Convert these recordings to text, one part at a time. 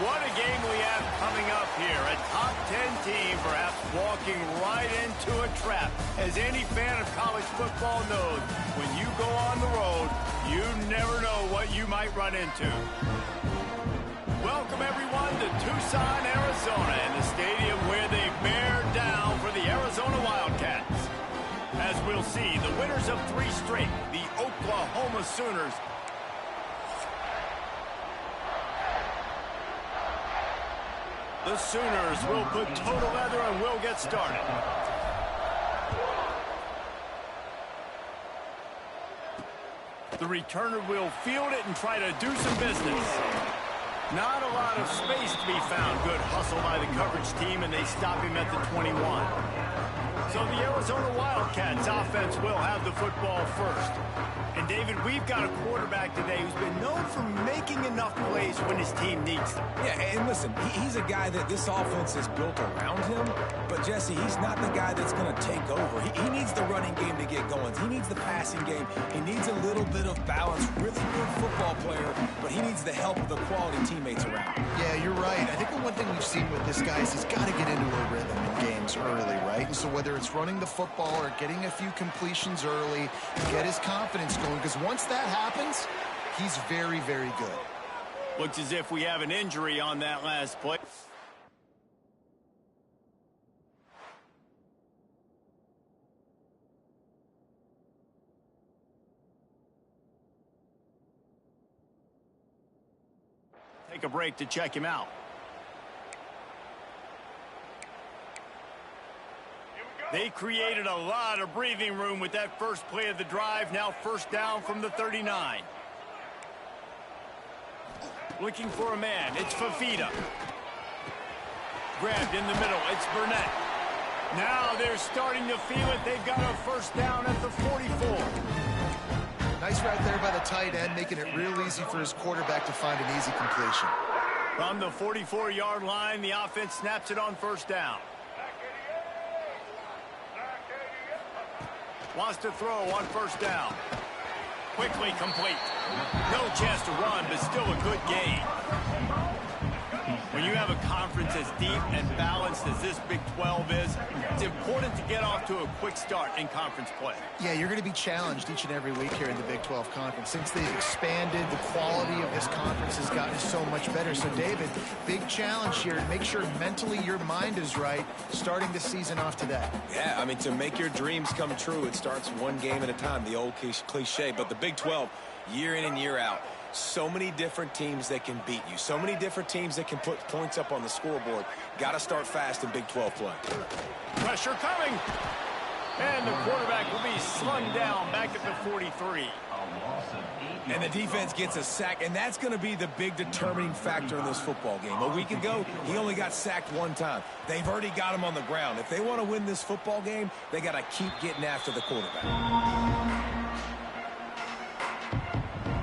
What a game we have coming up here. A top 10 team perhaps walking right into a trap. As any fan of college football knows, when you go on the road, you never know what you might run into. Welcome, everyone, to Tucson, Arizona, and the stadium where they bear down for the Arizona Wildcats. As we'll see, the winners of 3 straight, the Oklahoma Sooners. The Sooners will put total leather and will get started. The returner will field it and try to do some business. Not a lot of space to be found. Good hustle by the coverage team, and they stop him at the 21. So the Arizona Wildcats offense will have the football first. And, David, we've got a quarterback today who's been known for making enough plays when his team needs them. Yeah, and listen, he's a guy that this offense is built around him. But, Jesse, he's not the guy that's going to take over. He needs the running game to get going. He needs the passing game. He needs a little bit of balance. Really good football player, but he needs the help of the quality teammates around him. Yeah, you're right. I think the one thing we've seen with this guy is he's got to get into a rhythm in games early, right? And so whether it's running the football or getting a few completions early, get his confidence going, because once that happens, he's very, very good. Looks as if we have an injury on that last play. Take a break to check him out. They created a lot of breathing room with that first play of the drive. Now first down from the 39. Looking for a man. It's Fafita. Grabbed in the middle. It's Burnett. Now they're starting to feel it. They've got a first down at the 44. Nice route there by the tight end, making it real easy for his quarterback to find an easy completion. From the 44-yard line, the offense snaps it on first down. Wants to throw on first down. Quickly complete. No chance to run, but still a good gain. When you have a conference as deep and balanced as this Big 12 is, it's important to get off to a quick start in conference play. Yeah, you're going to be challenged each and every week here in the Big 12 Conference. Since they've expanded, the quality of this conference has gotten so much better. So, David, big challenge here to make sure mentally your mind is right starting the season off today. Yeah, I mean, to make your dreams come true, it starts one game at a time, the old cliche. But the Big 12, year in and year out, so many different teams that can beat you. So many different teams that can put points up on the scoreboard. Got to start fast in Big 12 play. Pressure coming. And the quarterback will be slung down back at the 43. And the defense gets a sack, and that's going to be the big determining factor in this football game. A week ago, he only got sacked 1 time. They've already got him on the ground. If they want to win this football game, they got to keep getting after the quarterback.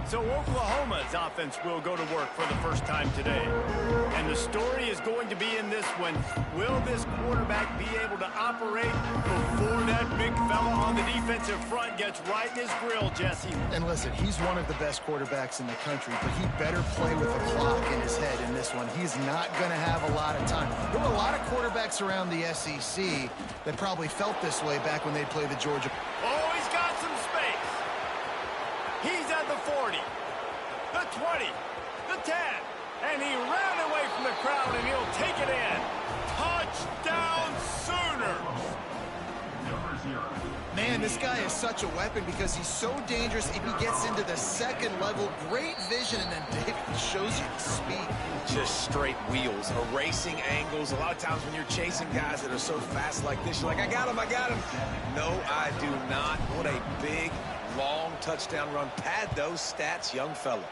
So Oklahoma's offense will go to work for the first time today. And the story is going to be in this one. Will this quarterback be able to operate before that big fella on the defensive front gets right in his grill, Jesse? And listen, he's one of the best quarterbacks in the country, but he better play with a clock in his head in this one. He's not going to have a lot of time. There were a lot of quarterbacks around the SEC that probably felt this way back when they played the Georgia. Oh, he's got some space. He's at the 40, the 20, the 10, and he ran away from the crowd, and he'll take it in. Touchdown, Sooners! Man, this guy is such a weapon because he's so dangerous if he gets into the second level. Great vision, and then David shows you the speed. Just straight wheels, erasing angles. A lot of times when you're chasing guys that are so fast like this, you're like, I got him, I got him. No, I do not. What a big, long touchdown run. Pad those stats, young fella.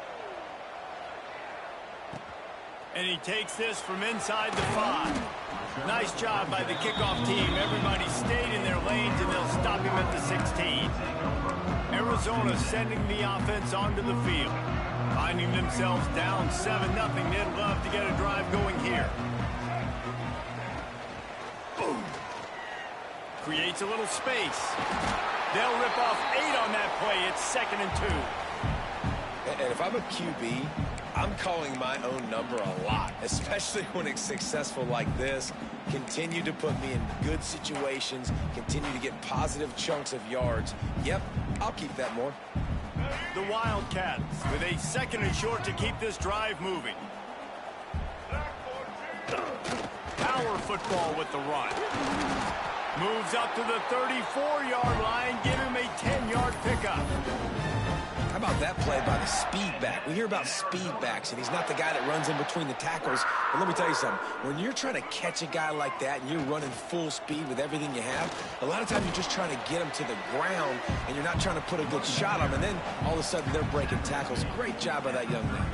And he takes this from inside the 5. Nice job by the kickoff team. Everybody stayed in their lanes, and they'll stop him at the 16. Arizona sending the offense onto the field. Finding themselves down 7-0. They'd love to get a drive going here. Boom. Creates a little space. They'll rip off 8 on that play. It's 2nd and 2. And if I'm a QB, I'm calling my own number a lot, especially when it's successful like this. Continue to put me in good situations, continue to get positive chunks of yards. Yep, I'll keep that more. The Wildcats with a 2nd and short to keep this drive moving. Power football with the run. Moves up to the 34-yard line, give him a 10-yard pickup. How about that play by the speed back? We hear about speed backs, and he's not the guy that runs in between the tackles. But let me tell you something. When you're trying to catch a guy like that and you're running full speed with everything you have, a lot of times you're just trying to get him to the ground, and you're not trying to put a good shot on him, and then all of a sudden they're breaking tackles. Great job by that young man.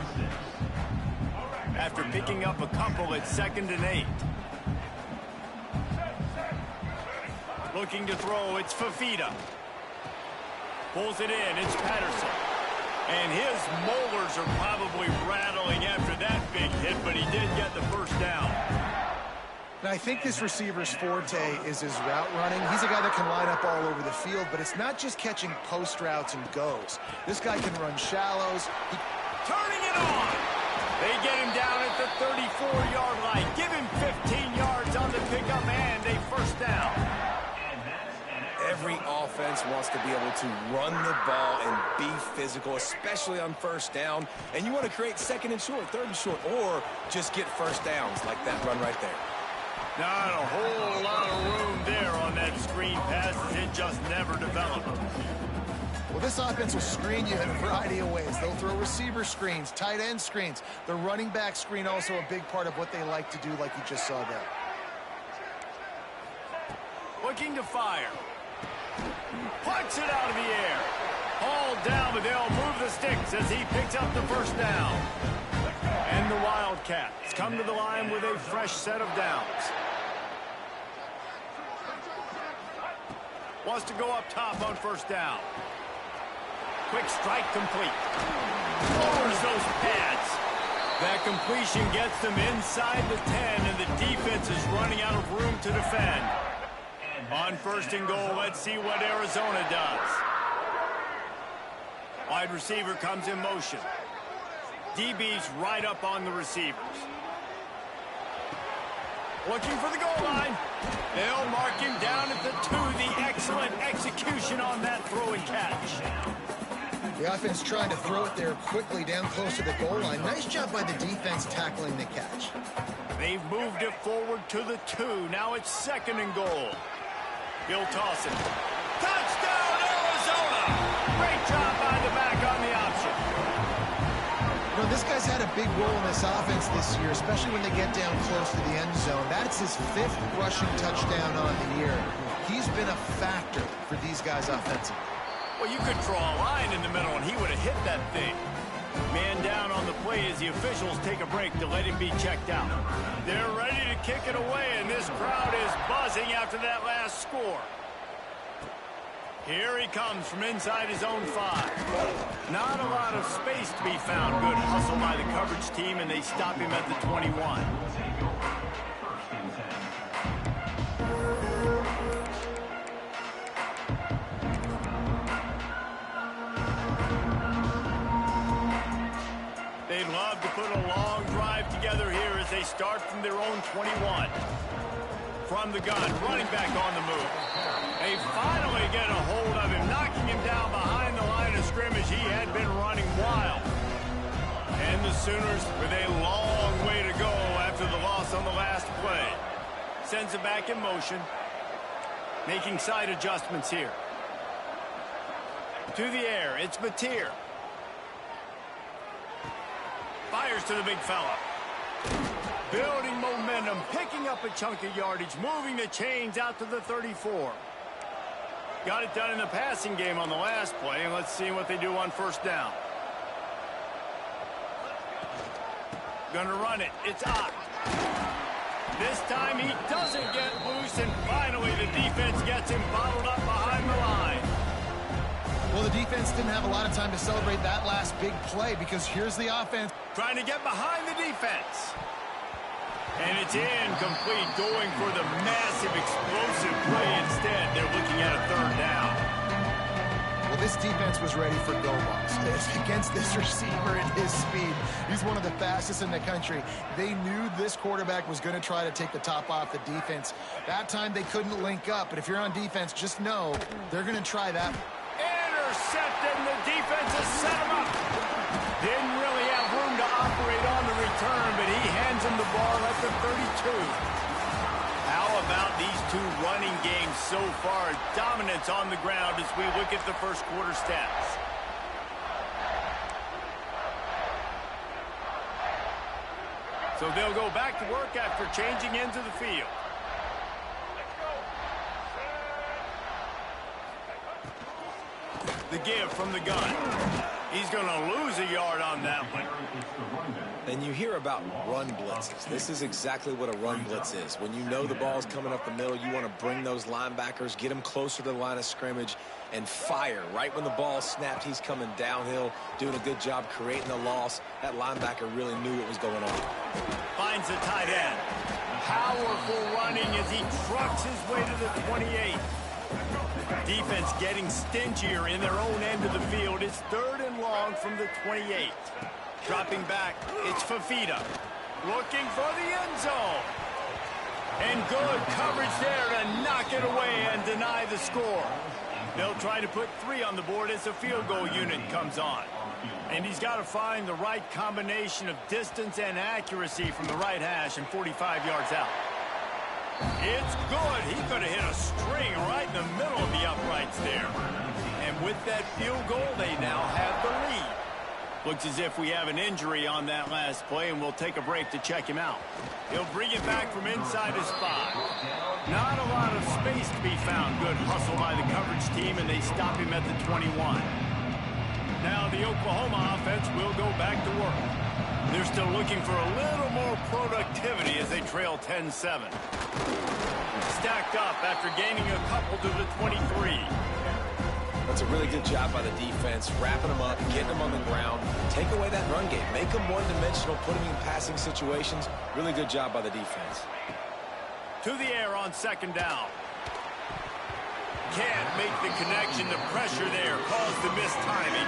After picking up a couple at 2nd and 8. Looking to throw, it's Fafita. Pulls it in, it's Patterson. And his molars are probably rattling after that big hit, but he did get the first down. And I think this receiver's forte is his route running. He's a guy that can line up all over the field, but it's not just catching post routes and goes. This guy can run shallows. Turning it on. They get him down at the 34-yard line. Give him 15 yards on the pickup and a first down. Every offense wants to be able to run the ball and be physical, especially on first down. And you want to create 2nd and short, 3rd and short, or just get first downs like that run right there. Not a whole lot of room there on that screen pass. It just never developed. Well, this offense will screen you in a variety of ways. They'll throw receiver screens, tight end screens. The running back screen also a big part of what they like to do, like you just saw there. Looking to fire. Puts it out of the air. Hauled down, but they'll move the sticks as he picks up the first down. And the Wildcats come to the line with a fresh set of downs. Wants to go up top on first down. Quick strike complete. Lowers those pads. That completion gets them inside the 10, and the defense is running out of room to defend. On 1st and goal, let's see what Arizona does. Wide receiver comes in motion. DB's right up on the receivers. Looking for the goal line. They'll mark him down at the 2. The excellent execution on that throw and catch. The offense trying to throw it there quickly down close to the goal line. Nice job by the defense tackling the catch. They've moved it forward to the 2. Now it's 2nd and goal. He'll toss it. Touchdown, Arizona! Great job by the back on the option. You know, this guy's had a big role in this offense this year, especially when they get down close to the end zone. That's his 5th rushing touchdown on the year. He's been a factor for these guys offensively. Well, you could draw a line in the middle, and he would have hit that thing. Man down on the play as the officials take a break to let him be checked out. They're ready to kick it away, and this crowd is buzzing after that last score. Here he comes from inside his own 5. Not a lot of space to be found. Good hustle by the coverage team, and they stop him at the 21. They'd love to put a long drive together here as they start from their own 21. From the gun, running back on the move. They finally get a hold of him, knocking him down behind the line of scrimmage. He had been running wild. And the Sooners with a long way to go after the loss on the last play. Sends it back in motion. Making side adjustments here. To the air, it's Mateer. Fires to the big fella. Building momentum, picking up a chunk of yardage, moving the chains out to the 34. Got it done in the passing game on the last play, and let's see what they do on first down. Gonna run it. It's Ott. This time he doesn't get loose, and finally the defense gets him bottled up behind the line. Well, the defense didn't have a lot of time to celebrate that last big play because here's the offense. Trying to get behind the defense. And it's incomplete, going for the massive explosive play instead. They're looking at a 3rd down. Well, this defense was ready for go balls. Against this receiver at his speed, he's one of the fastest in the country. They knew this quarterback was going to try to take the top off the defense. That time they couldn't link up, but if you're on defense, just know they're going to try that. Intercepted, and the defense has set him up. Didn't really have room to operate on the return, but he hands him the ball at the 32. How about these two running games so far? Dominance on the ground as we look at the first quarter stats. So they'll go back to work after changing into the field. The give from the gun. He's going to lose a yard on that one. And you hear about run blitzes. This is exactly what a run blitz is. When you know the ball's coming up the middle, you want to bring those linebackers, get them closer to the line of scrimmage, and fire. Right when the ball snapped, he's coming downhill, doing a good job creating the loss. That linebacker really knew what was going on. Finds the tight end. Powerful running as he trucks his way to the 28. Defense getting stingier in their own end of the field. It's 3rd and long from the 28. Dropping back, it's Fafita. Looking for the end zone. And good coverage there to knock it away and deny the score. They'll try to put 3 on the board as the field goal unit comes on. And he's got to find the right combination of distance and accuracy from the right hash and 45 yards out. It's good. He could have hit a string right in the middle of the uprights there. And with that field goal, they now have the lead. Looks as if we have an injury on that last play, and we'll take a break to check him out. He'll bring it back from inside his 5. Not a lot of space to be found. Good hustle by the coverage team, and they stop him at the 21. Now the Oklahoma offense will go back to work. They're still looking for a little more productivity as they trail 10-7. Stacked up after gaining a couple to the 23. That's a really good job by the defense, wrapping them up, getting them on the ground, take away that run game, make them one-dimensional, put them in passing situations. Really good job by the defense. To the air on 2nd down. Can't make the connection. The pressure there caused the missed timing.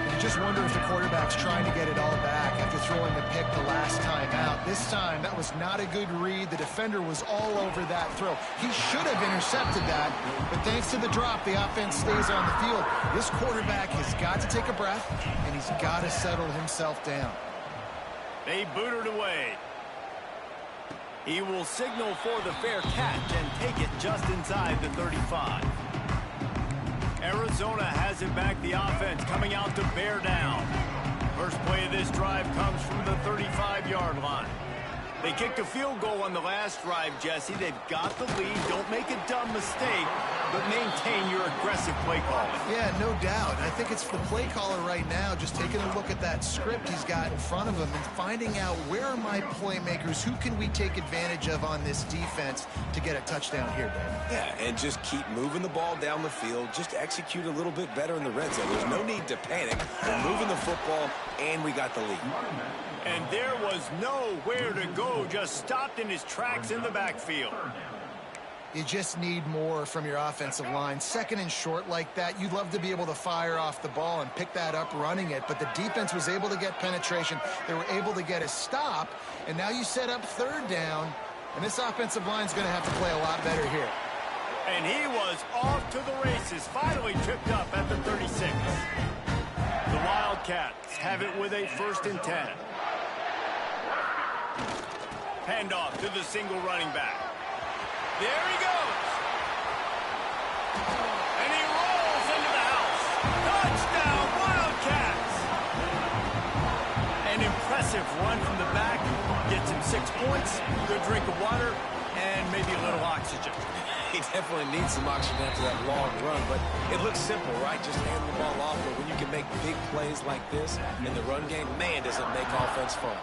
You just wonder if the quarterback's trying to get it all back after throwing the pick the last time out. This time, that was not a good read. The defender was all over that throw. He should have intercepted that, but thanks to the drop, the offense stays on the field. This quarterback has got to take a breath, and he's got to settle himself down. They boot it away. He will signal for the fair catch and take it just inside the 35. Arizona has it back. The offense coming out to bear down. First play of this drive comes from the 35-yard line. They kicked a field goal on the last drive, Jesse. They've got the lead. Don't make a dumb mistake, but maintain your aggressive play calling. Yeah, no doubt. I think it's the play caller right now just taking a look at that script he's got in front of him and finding out where are my playmakers, who can we take advantage of on this defense to get a touchdown here, Dave. Yeah, and just keep moving the ball down the field. Just execute a little bit better in the red zone. There's no need to panic. We're moving the football, and we got the lead. And there was nowhere to go, just stopped in his tracks in the backfield. You just need more from your offensive line. 2nd and short like that, you'd love to be able to fire off the ball and pick that up running it, but the defense was able to get penetration. They were able to get a stop, and now you set up 3rd down, and this offensive line's going to have to play a lot better here. And he was off to the races, finally tripped up at the 36. The Wildcats have it with a 1st and 10. Handoff to the single running back. There he goes. And he rolls into the house. Touchdown, Wildcats. An impressive run from the back. Gets him 6 points, good drink of water, and maybe a little oxygen. He definitely needs some oxygen after that long run, but it looks simple, right? Just hand the ball off, but when you can make big plays like this in the run game, man, does it make offense fun.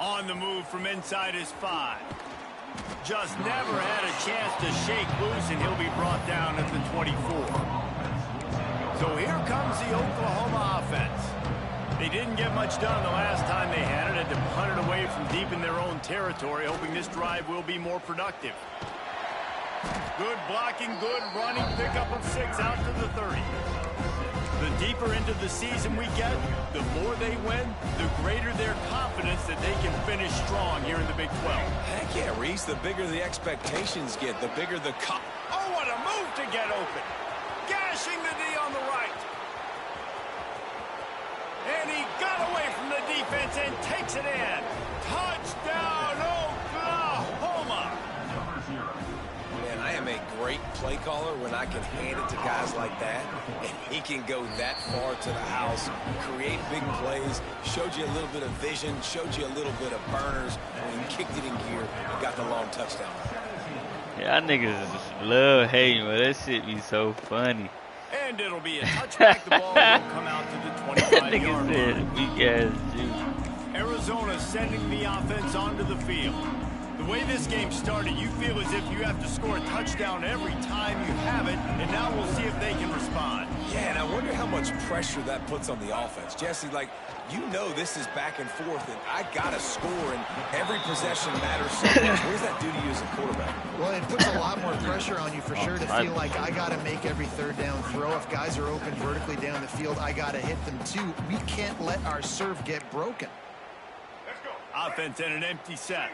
On the move from inside his 5. Just never had a chance to shake loose, and he'll be brought down at the 24. So here comes the Oklahoma offense. They didn't get much done the last time they had it. Had to punt it away from deep in their own territory, hoping this drive will be more productive. Good blocking, good running, pickup of 6 out to the 30. The deeper into the season we get, the more they win, the greater their confidence that they can finish strong here in the Big 12. Heck yeah, Reese. The bigger the expectations get, the bigger the Oh, what a move to get open. Gashing the D on the right. And he got away from the defense and takes it in. Touchdown, Oklahoma. Man, I am a great play caller when I can hand it to guys like that, and he can go that far to the house, create big plays, showed you a little bit of vision, showed you a little bit of burners when he kicked it in gear and got the long touchdown. Yeah, I niggas just love hating, but that shit be so funny. And it'll be a touchback. The ball will come out to the 25-yard line. Weak ass juice. Arizona sending the offense onto the field. The way this game started, you feel as if you have to score a touchdown every time you have it, and now we'll see if they can respond. Yeah, and I wonder how much pressure that puts on the offense. Jesse, like, you know this is back and forth, and I got to score, and every possession matters so much. What does that do to you as a quarterback? Well, it puts a lot more pressure on you for sure to feel like I got to make every third down throw. If guys are open vertically down the field, I got to hit them too. We can't let our serve get broken. Offense in an empty set.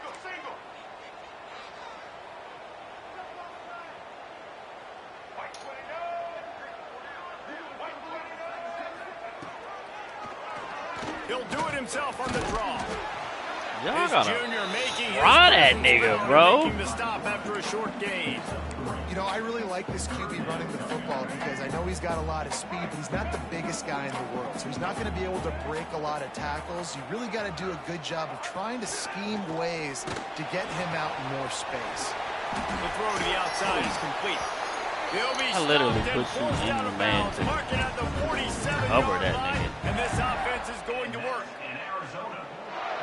He'll do it himself on the draw. Y'all gotta making run that nigga, bro. Making the stop after a short gain. You know, I really like this QB running the football because I know he's got a lot of speed, but he's not the biggest guy in the world. So he's not going to be able to break a lot of tackles. You really got to do a good job of trying to scheme ways to get him out in more space. The throw to the outside is complete. I literally put you in the man to cover that nigga. And this offense is going to work.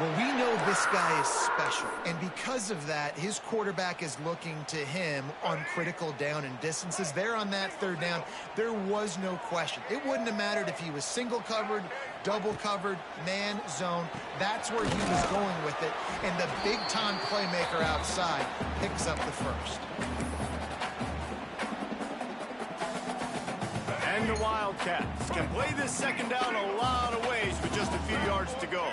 Well, we know this guy is special, and because of that, his quarterback is looking to him on critical down and distances. There on that third down, there was no question. It wouldn't have mattered if he was single covered, double covered, man, zone. That's where he was going with it, and the big-time playmaker outside picks up the first. And the Wildcats can play this second down a lot of ways with just a few yards to go.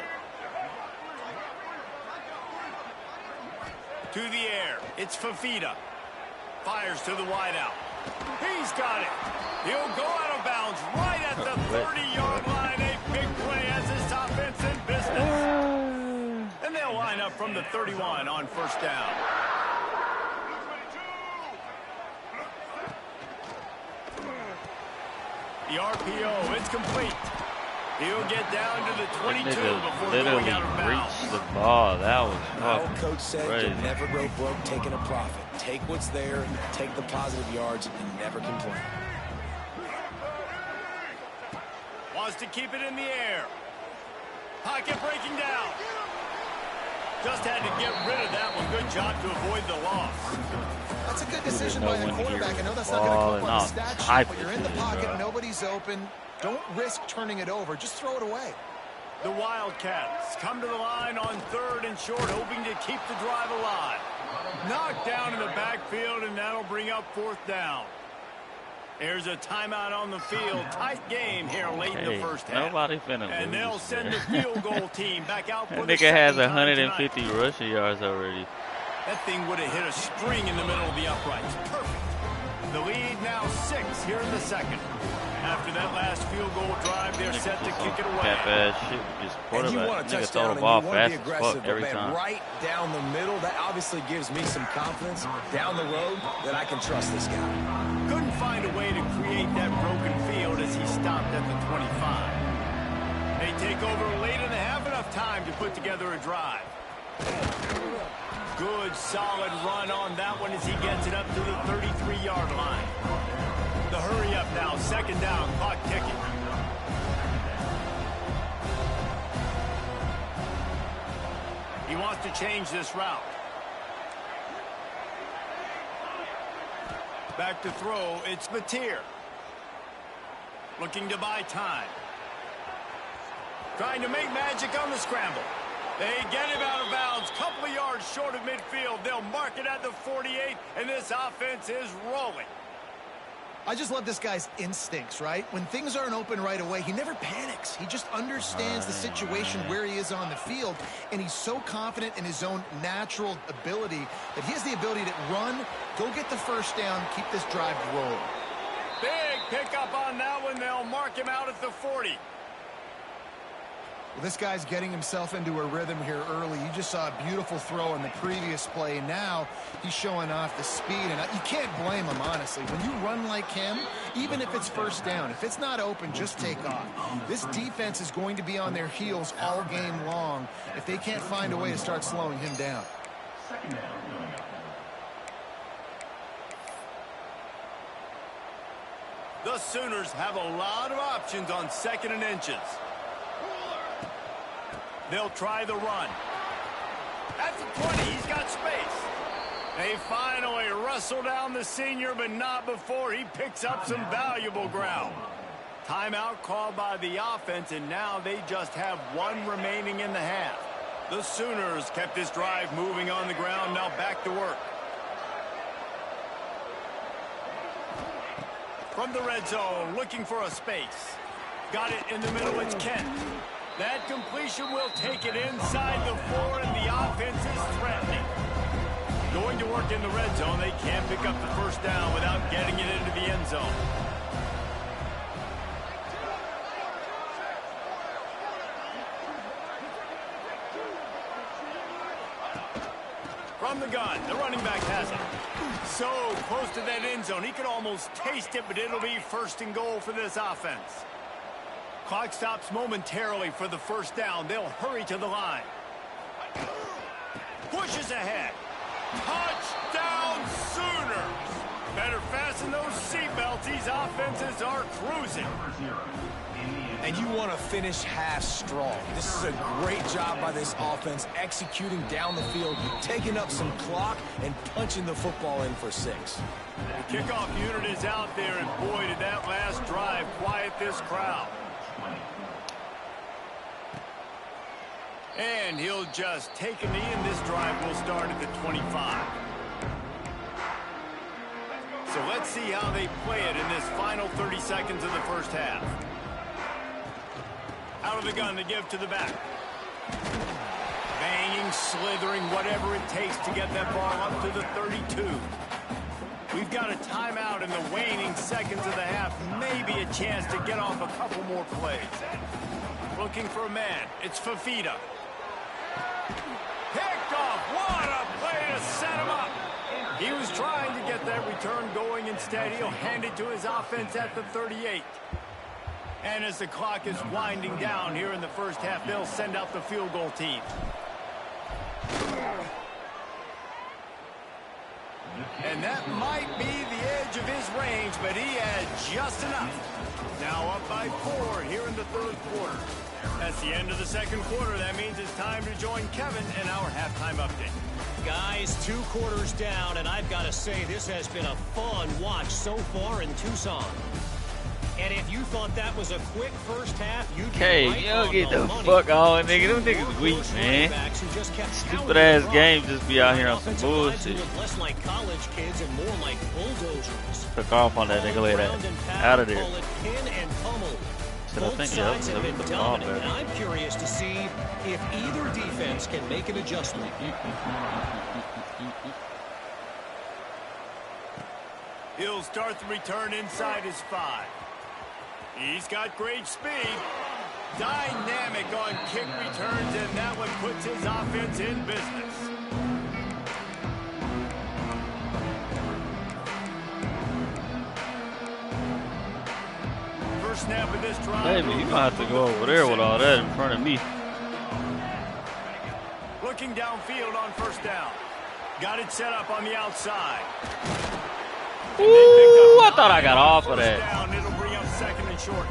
To the air, it's Fafita. Fires to the wideout. He's got it. He'll go out of bounds right at the 30-yard line. A big play as this offense in business. And they'll line up from the 31 on first down. The RPO, it's complete. He'll get down to the 22 before going out of bounds. Reached the ball. That was My old coach said crazy. you'll never go broke taking a profit. Take what's there, take the positive yards, and never complain. Wants to keep it in the air. Pocket breaking down. Just had to get rid of that one. Good job to avoid the loss. That's a good decision by the quarterback. I know that's not going to come up on the stat sheet, but you're in the pocket, nobody's open. Don't risk turning it over. Just throw it away. The Wildcats come to the line on third and short, hoping to keep the drive alive. Knocked down in the backfield, and that'll bring up fourth down. There's a timeout on the field. Tight game here late in the first half. Nobody finna And lose, they'll send the field goal team back out for that the nigga has second time 150 tonight. rushing yards already. That thing would have hit a string in the middle of the uprights. Perfect. The lead now 6 here in the second. After that last field goal drive, they're set to kick it away. Cap ass shit, just And you quarterback. want a Nigga touchdown, throw and the you ball want to fast be as aggressive, fuck every but man, time. right down the middle, that obviously gives me some confidence down the road that I can trust this guy. Couldn't find a way to create that broken field as he stopped at the 25. They take over late in the half, enough time to put together a drive. Good, solid run on that one as he gets it up to the 33-yard line. The hurry up now, second down, clock ticking. He wants to change this route. Back to throw, it's Mateer. Looking to buy time. Trying to make magic on the scramble. They get him out of bounds, couple of yards short of midfield. They'll mark it at the 48, and this offense is rolling. I just love this guy's instincts, right? When things aren't open right away, he never panics. He just understands the situation where he is on the field, and he's so confident in his own natural ability that he has the ability to run, go get the first down, keep this drive rolling. Big pickup on that one. They'll mark him out at the 40. Well, this guy's getting himself into a rhythm here early. You just saw a beautiful throw in the previous play. Now he's showing off the speed, and you can't blame him, honestly. When you run like him, even if it's first down, if it's not open, just take off. This defense is going to be on their heels all game long if they can't find a way to start slowing him down. The Sooners have a lot of options on 2nd and inches. They'll try the run. At the 20, he's got space. They finally wrestle down the senior, but not before he picks up some valuable ground. Timeout called by the offense, and now they just have one remaining in the half. The Sooners kept this drive moving on the ground, now back to work. From the red zone, looking for a space. Got it in the middle, it's Kent. That completion will take it inside the 4, and the offense is threatening. Going to work in the red zone, they can't pick up the first down without getting it into the end zone. From the gun, the running back has it. So close to that end zone, he could almost taste it, but it'll be 1st and goal for this offense. Clock stops momentarily for the first down. They'll hurry to the line. Pushes ahead. Touchdown Sooners! Better fasten those seatbelts. These offenses are cruising. And you want to finish half strong. This is a great job by this offense, executing down the field, taking up some clock, and punching the football in for 6. The kickoff unit is out there, and boy, did that last drive quiet this crowd. And he'll just take a knee, and this drive will start at the 25. So let's see how they play it in this final 30 seconds of the first half. Out of the gun to give to the back. Banging, slithering, whatever it takes to get that ball up to the 32. We've got a timeout in the waning seconds of the half. Maybe a chance to get off a couple more plays. Looking for a man. It's Fafita. Picked off. What a play to set him up. He was trying to get that return going. Instead, he'll hand it to his offense at the 38. And as the clock is winding down here in the first half, they'll send out the field goal team. And that might be the edge of his range, but he had just enough. Now up by 4 here in the 3rd quarter. That's the end of the 2nd quarter. That means it's time to join Kevin in our halftime update. Guys, 2 quarters down, and I've got to say this has been a fun watch so far in Tucson. And if you thought that was a quick first half, you'd be right yo, on get the money. fuck on, nigga. Them niggas weak, man. Stupid ass game just be out here on some bullshit. Less like college kids and more like bulldozers. Took off on that nigga like that. Out of there. So I think, yeah, have been dominant, and I'm curious to see if either defense can make an adjustment. He'll start the return inside his 5. He's got great speed. Dynamic on kick returns, and that one puts his offense in business. First snap of this drive. Hey, man, you gonna have to go over there with all that in front of me. Looking downfield on first down. Got it set up on the outside. Ooh, I thought I got off of that. It'll bring up 2nd and short.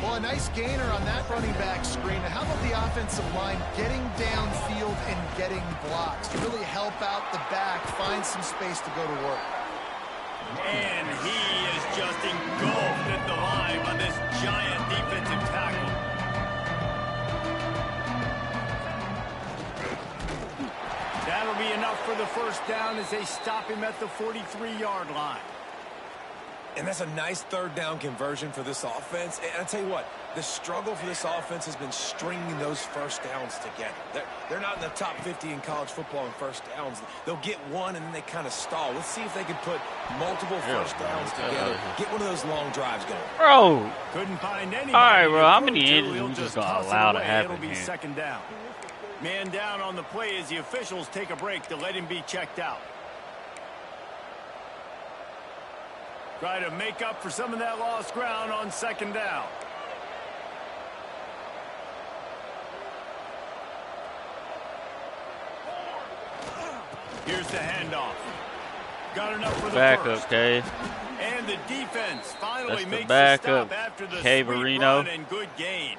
Well, a nice gainer on that running back screen. Now, how about the offensive line getting downfield and getting blocks to really help out the back, find some space to go to work? And he is just engulfed at the line by this giant defensive tackle. the first down as they stop him at the 43-yard line. And that's a nice third down conversion for this offense. And I tell you what, the struggle for this offense has been stringing those first downs together. They're not in the top 50 in college football in first downs. They'll get one and then they kind of stall. Let's see if they can put multiple first downs together. Get one of those long drives going. Bro. Couldn't find anybody. All right, bro. How many injuries injuries we just gonna allow to happen It'll be here? second down. Man down on the play as the officials take a break to let him be checked out. Try to make up for some of that lost ground on second down. Here's the handoff. Got enough for the Backup, first. okay. And the defense finally That's the makes backup, the stop after the K. sweet Verino. run and good gain.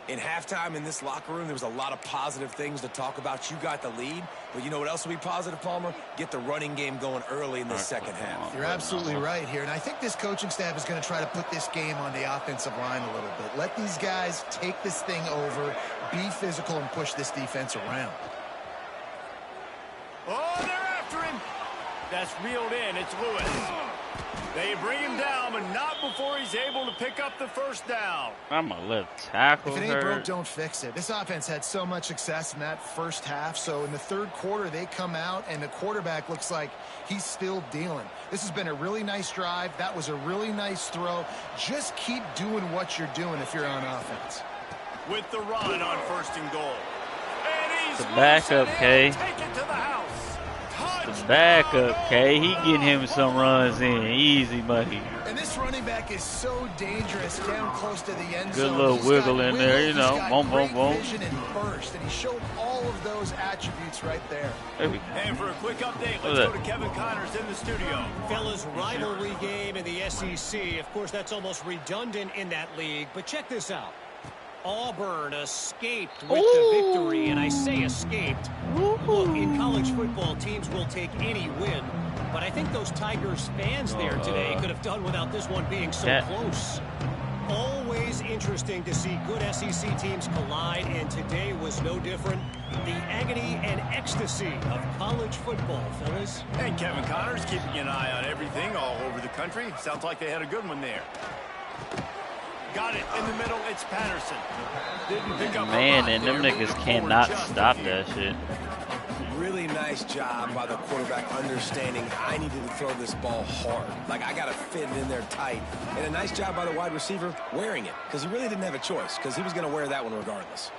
In halftime in this locker room, there was a lot of positive things to talk about. You got the lead, but you know what else will be positive, Palmer? Get the running game going early in the second half. You're absolutely right here, and I think this coaching staff is going to try to put this game on the offensive line a little bit. Let these guys take this thing over, be physical, and push this defense around. Oh, they're after him. That's reeled in. It's Lewis. They bring him down, but not before he's able to pick up the first down. I'm a left tackle. If it ain't broke, don't fix it. This offense had so much success in that first half, so in the third quarter, they come out, and the quarterback looks like he's still dealing. This has been a really nice drive. That was a really nice throw. Just keep doing what you're doing if you're on offense. With the run on first and goal. And he's The backup, K. Take it to the house. The backup, K. He getting him some runs in. Easy money. And this running back is so dangerous down close to the end Good zone. little He's wiggle got in there, you He's know. got Boom, boom, great boom. vision and burst, and he showed all of those attributes right there. There we go. And for a quick update, What's let's go that? to Kevin Connors in the studio. Fellas, rivalry game in the SEC. Of course, that's almost redundant in that league. But check this out. Auburn escaped with the victory, and I say escaped. Look, in college football, teams will take any win, but I think those Tigers fans there today could have done without this one being so close. Always interesting to see good SEC teams collide, and today was no different. The agony and ecstasy of college football, fellas. And Kevin Connors keeping an eye on everything all over the country. Sounds like they had a good one there. Got it in the middle. It's Patterson. Didn't pick up Man, a lot and them there. niggas Moving cannot forward just a stop few. that shit. Really nice job by the quarterback understanding I needed to throw this ball hard. Like, I got to fit it in there tight. And a nice job by the wide receiver wearing it, because he really didn't have a choice, because he was going to wear that one regardless.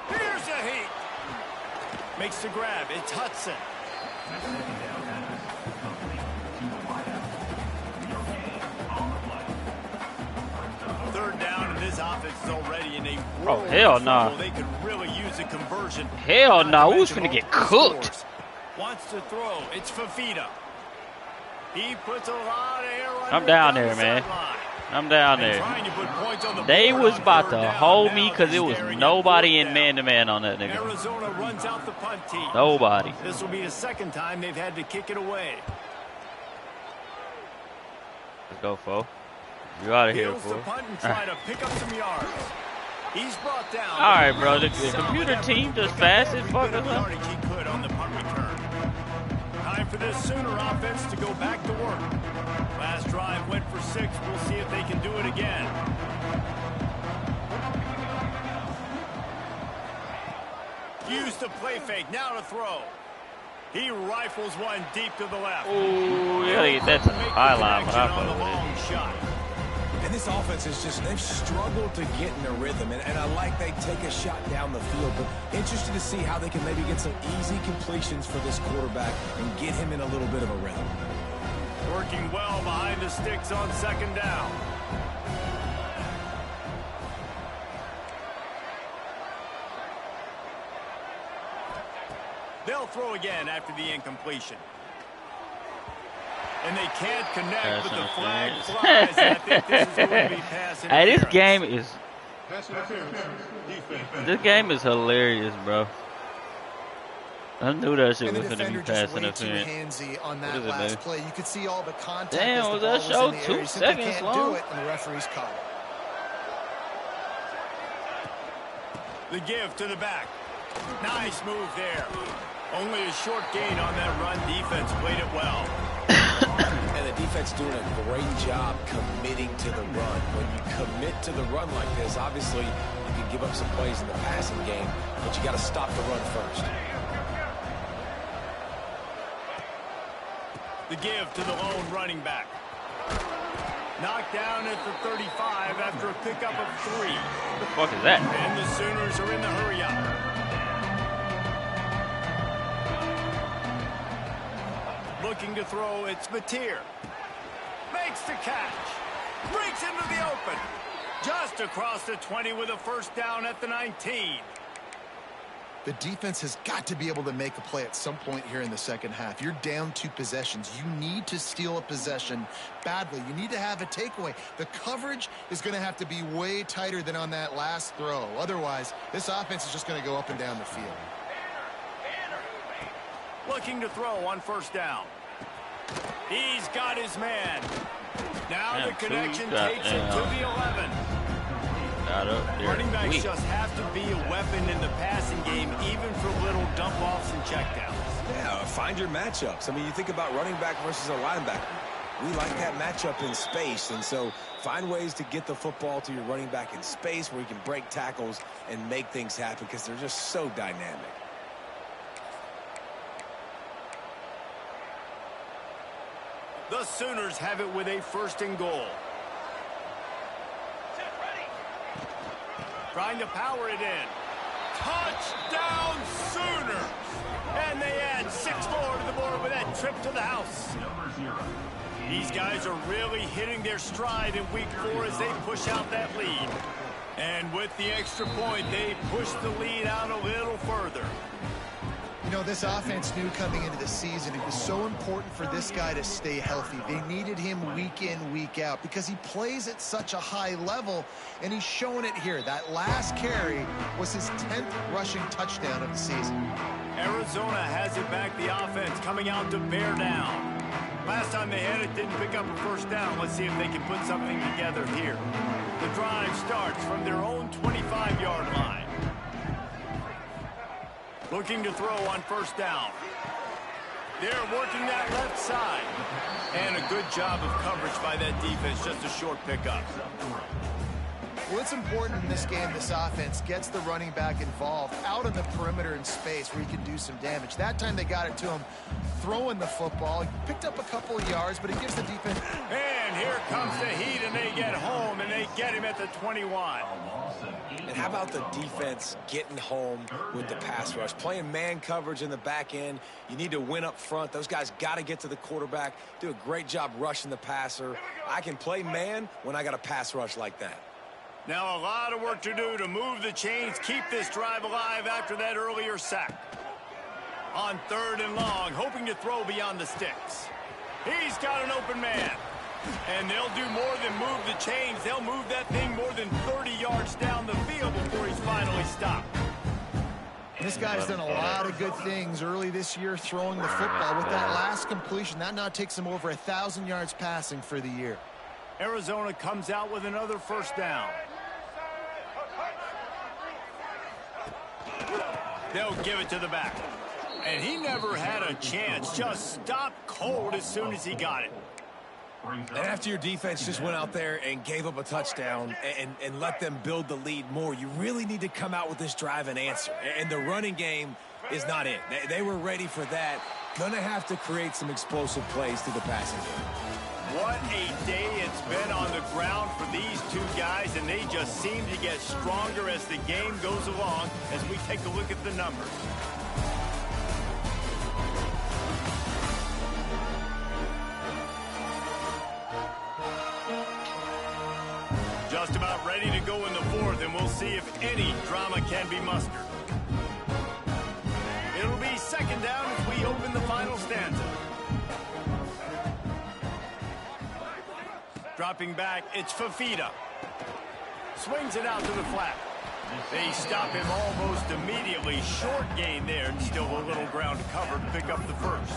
Here's a heat. Makes the grab. It's Hudson. Third down, and this offense is already in a Oh, hell nah. trouble. They could really use a conversion. Hell Not nah, to who's mention finna get multiple cooked? scores. Wants to throw. It's Fafita. He puts a lot of air on I'm down there, man. I'm down there. They was about to hold me because it was nobody in man-to-man on that nigga. Arizona runs out the punt team. Nobody. This will be the second time they've had to kick it away. Let's go, fo. You out of here, Heels fool. to punt and try to pick up some yards. He's brought down. All right, bro. The computer team just fast as fuck. Bit of yardage he could on the punt return. Time for this Sooner offense to go back to work. Last drive went for 6. We'll see if they can do it again. Use the play fake. Now to throw. He rifles one deep to the left. Ooh, you gotta get that to the byline, but I on the fuck with long it. shot. And this offense is just, they've struggled to get in a rhythm. And I like they take a shot down the field, but interested to see how they can maybe get some easy completions for this quarterback and get him in a little bit of a rhythm. Working well behind the sticks on second down. They'll throw again after the incompletion. And they can't connect, but the flag flies. And I think this is going to be pass Hey, this interference. game is hilarious, bro. I knew that shit And the was gonna be defender just pass way too interference. handsy on that What is it, last dude? play. You could see all the contact Damn, as the was ball that was show in the 2 air. You simply seconds can't long? do it, and the referee's caught it. The give to the back. Nice move there. Only a short gain on that run. Defense played it well. And the defense doing a great job committing to the run. When you commit to the run like this, obviously you can give up some plays in the passing game, but you got to stop the run first. The give to the lone running back. Knocked down at the 35 after a pickup of 3. What the fuck is that? And the Sooners are in the hurry up. Looking to throw, it's Mateer. Makes the catch. Breaks into the open. Just across the 20 with a first down at the 19. The defense has got to be able to make a play at some point here in the second half. You're down 2 possessions. You need to steal a possession badly. You need to have a takeaway. The coverage is going to have to be way tighter than on that last throw. Otherwise, this offense is just going to go up and down the field. Looking to throw on first down. He's got his man. Now the connection takes him to the 11. Running backs just have to be a weapon in the passing game, even for little dump-offs and checkdowns. Yeah, find your matchups. I mean, you think about running back versus a linebacker. We like that matchup in space, and so find ways to get the football to your running back in space where you can break tackles and make things happen because they're just so dynamic. The Sooners have it with a 1st and goal. Trying to power it in. Touchdown Sooners! And they add 6 more to the board with that trip to the house. These guys are really hitting their stride in week 4 as they push out that lead. And with the extra point, they push the lead out a little further. You know, this offense knew coming into the season it was so important for this guy to stay healthy. They needed him week in, week out because he plays at such a high level, and he's showing it here. That last carry was his 10th rushing touchdown of the season. Arizona has it back, the offense coming out to bear down. Last time they had it, didn't pick up a first down. Let's see if they can put something together here. The drive starts from their own 25-yard line. Looking to throw on first down. They're working that left side. And a good job of coverage by that defense, just a short pickup. Well, it's important in this game this offense gets the running back involved out on the perimeter in space where he can do some damage. That time they got it to him throwing the football. He picked up a couple of yards, but it gives the defense. And here comes the heat, and they get home, and they get him at the 21. And how about the defense getting home with the pass rush? Playing man coverage in the back end. You need to win up front. Those guys got to get to the quarterback. Do a great job rushing the passer. I can play man when I got a pass rush like that. Now a lot of work to do to move the chains, keep this drive alive after that earlier sack. On 3rd and long, hoping to throw beyond the sticks. He's got an open man. And they'll do more than move the chains. They'll move that thing more than 30 yards down the field before he's finally stopped. This guy's done a lot of good things early this year throwing the football. With that last completion, that now takes him over 1,000 yards passing for the year. Arizona comes out with another first down. They'll give it to the back. And he never had a chance. Just stopped cold as soon as he got it. And after your defense just went out there and gave up a touchdown and let them build the lead more, you really need to come out with this drive and answer. And the running game is not it. They were ready for that. Gonna have to create some explosive plays through the passing game. What a day it's been on the ground for these 2 guys, and they just seem to get stronger as the game goes along as we take a look at the numbers. Just about ready to go in the 4th, and we'll see if any drama can be mustered. It'll be 2nd down as we open the final stanza. Dropping back, it's Fafita. Swings it out to the flat. They stop him almost immediately. Short gain there, and still a little ground to cover to pick up the first.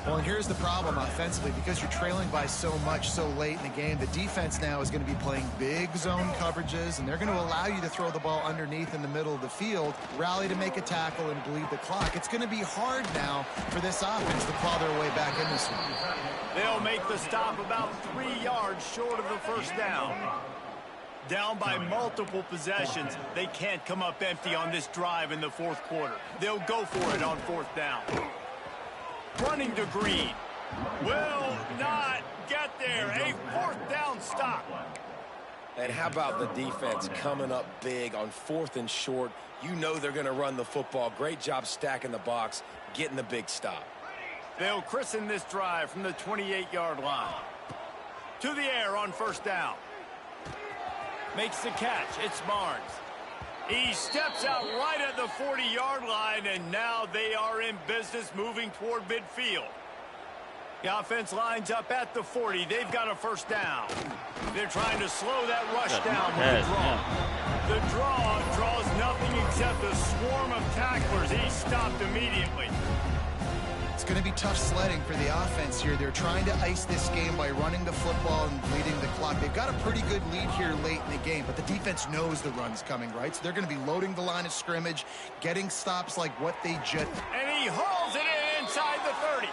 Well, and here's the problem offensively. Because you're trailing by so much so late in the game, the defense now is going to be playing big zone coverages, and they're going to allow you to throw the ball underneath in the middle of the field, rally to make a tackle, and bleed the clock. It's going to be hard now for this offense to claw their way back in this one. They'll make the stop about 3 yards short of the first down. Down by multiple possessions, they can't come up empty on this drive in the fourth quarter. They'll go for it on fourth down. Running to Green. Will not get there. A fourth down stop. And how about the defense coming up big on 4th and short? You know they're going to run the football. Great job stacking the box, getting the big stop. They'll christen this drive from the 28-yard line. To the air on first down. Makes the catch. It's Barnes. He steps out right at the 40-yard line, and now they are in business moving toward midfield. The offense lines up at the 40. They've got a first down. They're trying to slow that rush down with the draw. The draw draws nothing except a swarm of tacklers. He's stopped immediately. It's going to be tough sledding for the offense here. They're trying to ice this game by running the football and bleeding the clock. They've got a pretty good lead here late in the game, but the defense knows the run's coming, right? So they're going to be loading the line of scrimmage, getting stops like what they just... And he hauls it in inside the 30.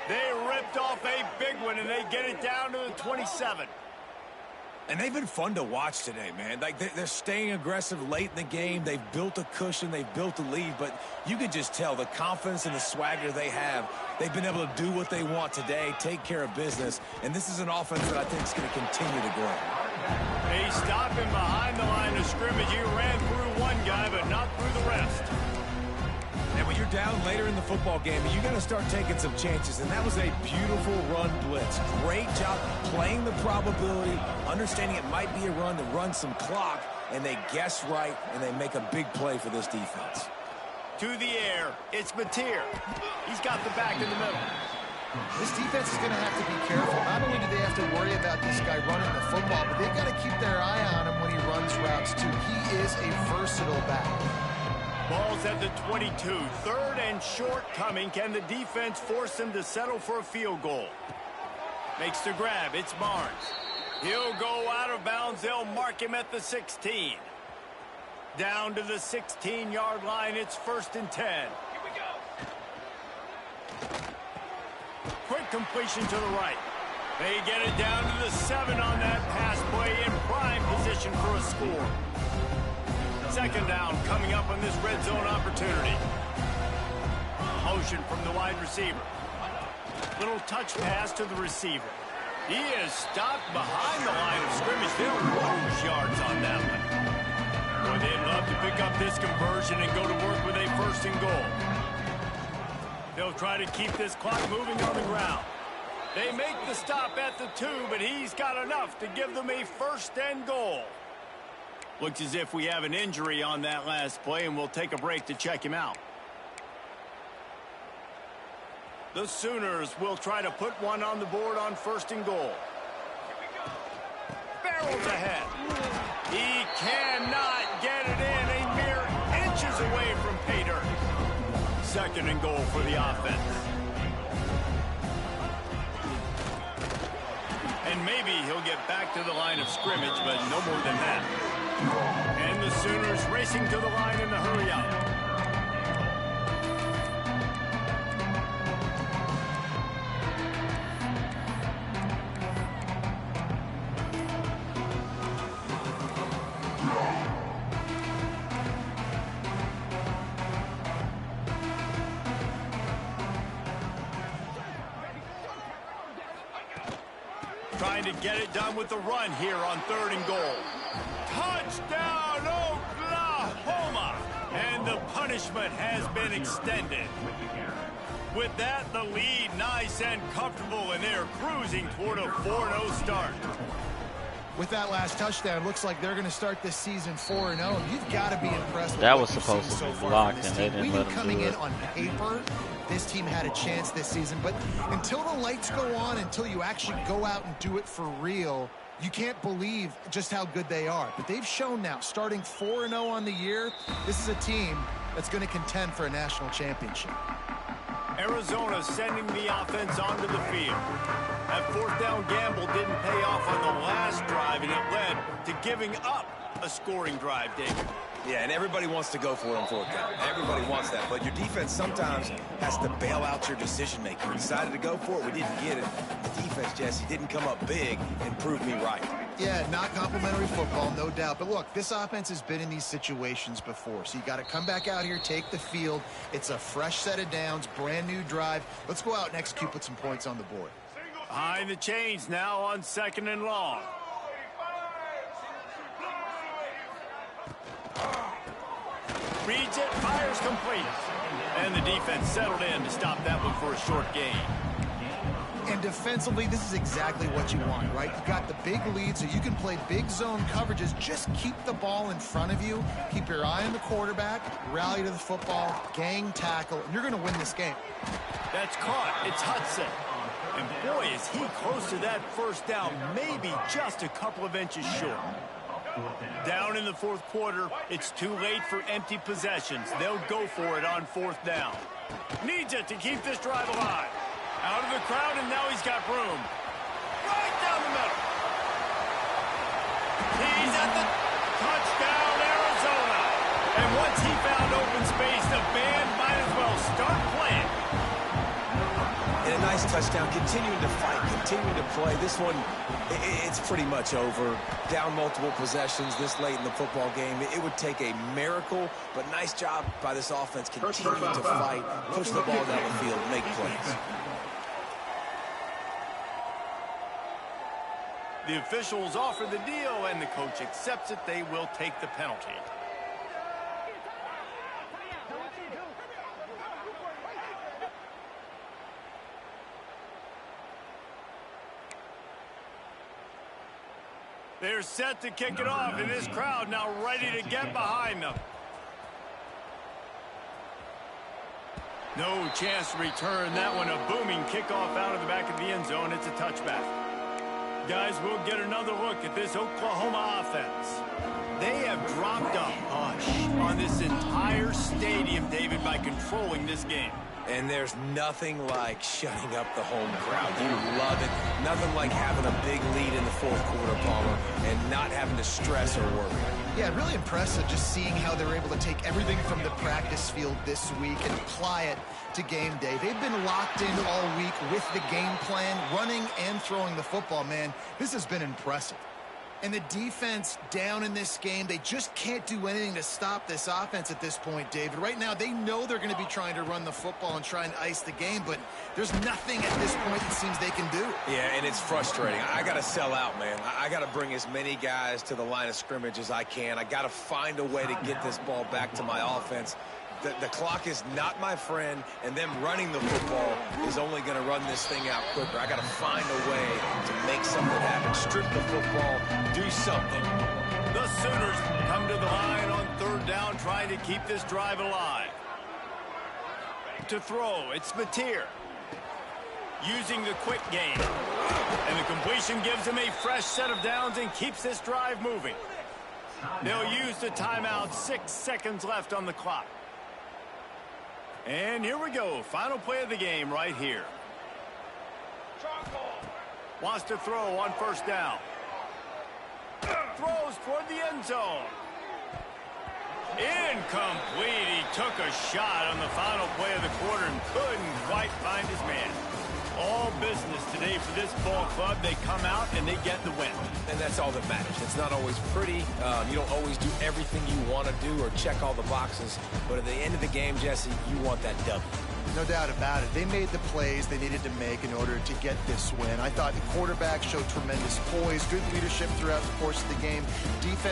They ripped off a big one, and they get it down to the 27. And they've been fun to watch today, man. Like, they're staying aggressive late in the game. They've built a cushion. They've built a lead. But you can just tell the confidence and the swagger they have. They've been able to do what they want today, take care of business. And this is an offense that I think is going to continue to grow. They stop him behind the line of scrimmage. He ran through one guy, but not through the rest. And when you're down later in the football game, you're going to start taking some chances. And that was a beautiful run blitz. Great job playing the probability, understanding it might be a run to run some clock, and they guess right, and they make a big play for this defense. To the air, it's Mateer. He's got the back in the middle. This defense is going to have to be careful. Not only do they have to worry about this guy running the football, but they've got to keep their eye on him when he runs routes, too. He is a versatile back. Ball's at the 22. 3rd and short coming. Can the defense force them to settle for a field goal? Makes the grab. It's Barnes. He'll go out of bounds. They'll mark him at the 16. Down to the 16-yard line. It's 1st and 10. Here we go. Quick completion to the right. They get it down to the 7 on that pass play in prime position for a score. 2nd down coming up on this red zone opportunity. Motion from the wide receiver. Little touch pass to the receiver. He is stopped behind the line of scrimmage. They'll lose yards on that one. Boy, they'd love to pick up this conversion and go to work with a 1st and goal. They'll try to keep this clock moving on the ground. They make the stop at the 2, but he's got enough to give them a 1st and goal. Looks as if we have an injury on that last play, and we'll take a break to check him out. The Sooners will try to put one on the board on 1st and goal. Barrels ahead. He cannot get it in. A mere inches away from pay dirt. 2nd and goal for the offense. And maybe he'll get back to the line of scrimmage, but no more than that. And the Sooners racing to the line in the hurry up. Trying to get it done with the run here on 3rd and goal. Touchdown, Oklahoma! And the punishment has been extended. With that, the lead nice and comfortable, and they're cruising toward a 4-0 start. With that last touchdown, looks like they're going to start this season 4-0. You've got to be impressed with that what was you've supposed seen to be so far blocked, from this and they team. didn't We let knew them coming do in it. on paper, this team had a chance this season. But until the lights go on, until you actually go out and do it for real, you can't believe just how good they are. But they've shown now, starting 4-0 on the year, this is a team that's going to contend for a national championship. Arizona sending the offense onto the field. That fourth down gamble didn't pay off on the last drive, and it led to giving up a scoring drive, David. Yeah, and everybody wants to go for it on fourth down. Everybody wants that, but your defense sometimes has to bail out your decision-making. We decided to go for it. We didn't get it. The defense, Jesse, didn't come up big and prove me right. Yeah, not complimentary football, no doubt. But look, this offense has been in these situations before, so you got to come back out here, take the field. It's a fresh set of downs, brand new drive. Let's go out and execute, put some points on the board. Behind the chains now on 2nd and long. Reads it, fires complete. And the defense settled in to stop that one for a short gain. And defensively, this is exactly what you want, right? You've got the big lead, so you can play big zone coverages. Just keep the ball in front of you. Keep your eye on the quarterback. Rally to the football. Gang tackle. And you're going to win this game. That's caught. It's Hudson. And boy, is he close to that first down. Maybe just a couple of inches short. Down in the fourth quarter, it's too late for empty possessions. They'll go for it on 4th down. Needs it to keep this drive alive. Out of the crowd, and now he's got room. Right down the middle. He's at the touchdown, Arizona. And once he found open space, the band might as well start playing. And a nice touchdown, continuing to fight, continuing to play. This one, it's pretty much over. Down multiple possessions this late in the football game. It would take a miracle, but nice job by this offense continuing to fight, push the ball down the field, make plays. The officials offer the deal, and the coach accepts it. They will take the penalty. They're set to kick it off, and this crowd now ready to get behind them. No chance to return that one. A booming kickoff out of the back of the end zone. It's a touchback. Guys, we'll get another look at this Oklahoma offense. They have dropped a hush on this entire stadium, David, by controlling this game. And there's nothing like shutting up the home crowd. You love it. Nothing like having a big lead in the fourth quarter, Palmer, and not having to stress or worry. Yeah, really impressive just seeing how they're able to take everything from the practice field this week and apply it to game day. They've been locked in all week with the game plan, running and throwing the football, man. This has been impressive. And the defense down in this game, they just can't do anything to stop this offense at this point, David. Right now, they know they're going to be trying to run the football and try and ice the game, but there's nothing at this point it seems they can do. Yeah, and it's frustrating. I got to sell out, man. I got to bring as many guys to the line of scrimmage as I can. I got to find a way to get this ball back to my offense. The clock is not my friend, and them running the football is only going to run this thing out quicker. I got to find a way to make something happen, strip the football, do something. The Sooners come to the line on 3rd down, trying to keep this drive alive. To throw, it's Mateer. Using the quick game. And the completion gives him a fresh set of downs and keeps this drive moving. They'll use the timeout, 6 seconds left on the clock. And here we go. Final play of the game right here. Wants to throw on 1st down. Throws toward the end zone. Incomplete. He took a shot on the final play of the quarter and couldn't quite find his man. All business today for this ball club. They come out and they get the win. And that's all that matters. It's not always pretty. You don't always do everything you want to do or check all the boxes. But at the end of the game, Jesse, you want that W. No doubt about it. They made the plays they needed to make in order to get this win. I thought the quarterback showed tremendous poise, good leadership throughout the course of the game. Defense